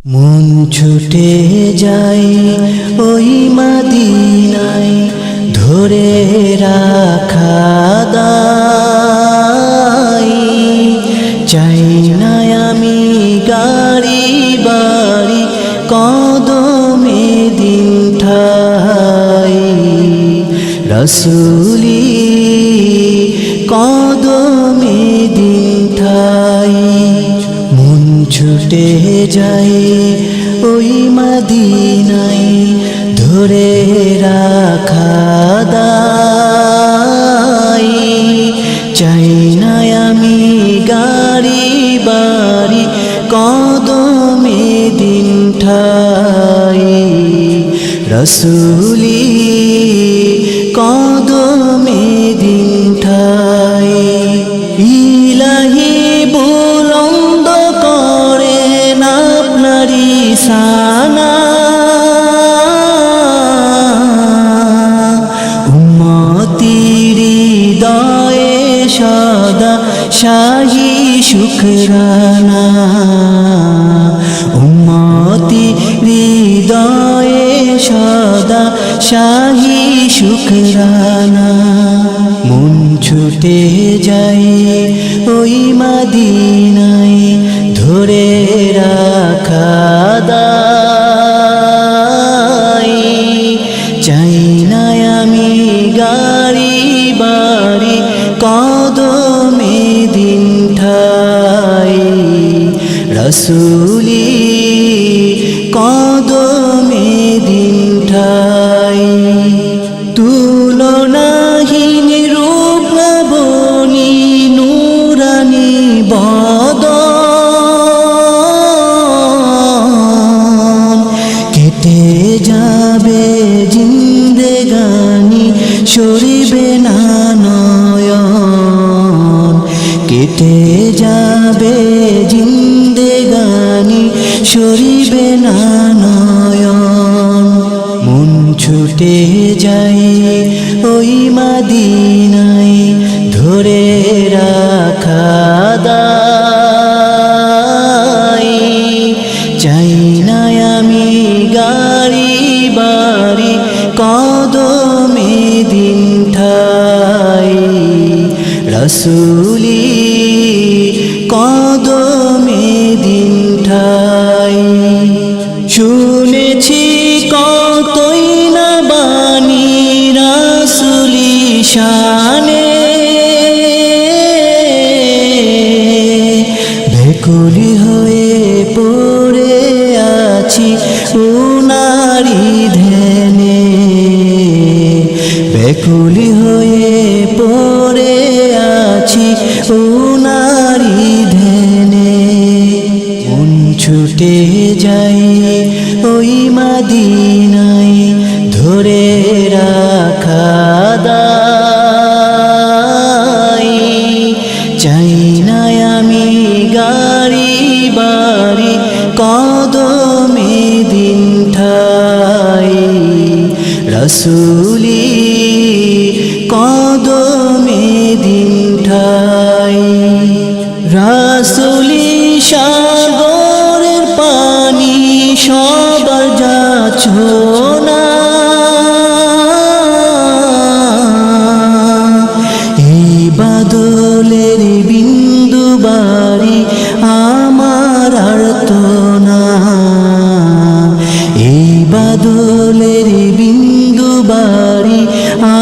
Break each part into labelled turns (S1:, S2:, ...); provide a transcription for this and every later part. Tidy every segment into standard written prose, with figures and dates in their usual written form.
S1: মন ছুটে যায় ওই মদিনায়, ধরে রাখা দায়। চাই না আমি গাড়ি বাড়ি, কদমে দিন ঠাই। রাসূলি কদমে দিন ঠাই। মন ছুটে যায় ওই মদিনায়, ধরে রাখা দায়। চাই না আমি গাড়ি বাড়ি, কদমে দিন ঠাই। রাসূলি কদমে দিন ঠাই। ইলাহি বুলন্দ করেন আপনারি সানা, উম্মতির হৃদয়ে সদা শাহি শুকরানা। উম্মতির হৃদয়ে সদা শাহি শুকরানা। মন ছুটে যায় ওই মদিনায়, ধরে রাখা দায়। চাই না আমি গাড়ি বাড়ি, কদমে দিন ঠাই। রাসূলি কদমে দিন ঠাই। তুলনাহীন রূপ লাবণী, নূরানী বদন। কেটে যাবে জিন্দেগানি, সরিবে না নয়ন। কেটে যাবে জিন্দেগানি, সরিবে না নয়ন। মন ছুটে যায় ওই মদিনায়, ধরে রাখা দায়। চাই না আমি গাড়ি বাড়ি, কদমে দিন ঠাই। রাসূলি কদমে দিন ঠাই। শুনেছি কতই না বাণী রাসূলি শানে, ব্যাকুলি হয়ে পড়ে আছি উনারি ধ্যানে। ব্যাকুলি হয়ে পড়ে আছি উনারি ধ্যানে। মন ছুটে যায় ওই মদিনায়, ধরে রাখা দায়। চাই না আমি গাড়ি বাড়ি, কদমে দিন ঠাই। রাসূলি কদমে দিন ঠাই। রাসূলি সাগরের পানি সবার যাচ্ছ না, এই বাদলের বিন্দু বাড়ি আমার আর্তনা। এই বাদলের বিন্দু বাড়ি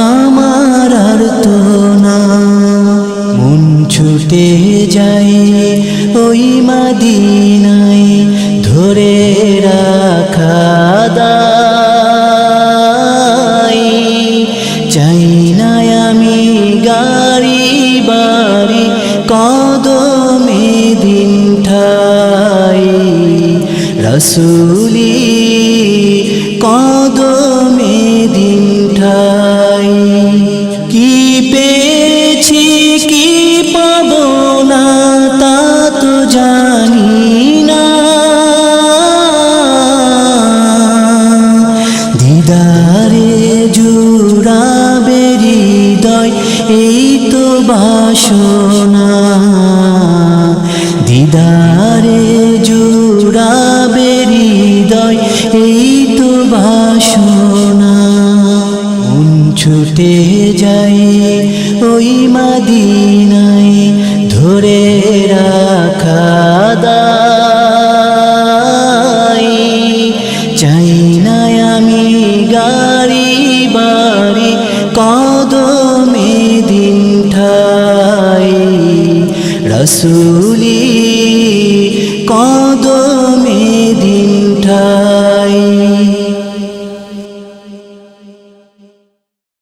S1: আমার আর্তনা। মন ছুটে যায় ওই মদিনায়, ধরে রাখা দায়। চাই না আমি গাড়ি বাড়ি, কদমে দিন ঠাই। রাসূলি কদমে দিন ঠাই। কি পেয়েছি কি পাবো না তা তো জানি না, দিদারে জুড়াবে হৃদয় এই তো বাসনা। দিদারে জুড়াবে হৃদয় এই তো বাসনা মন ছুটে যায় ওই মদিনায় ধরে রাখা দায় চাই না আমি গাড়ি বাড়ি কদমে দিন ঠাই রসুলি কদমে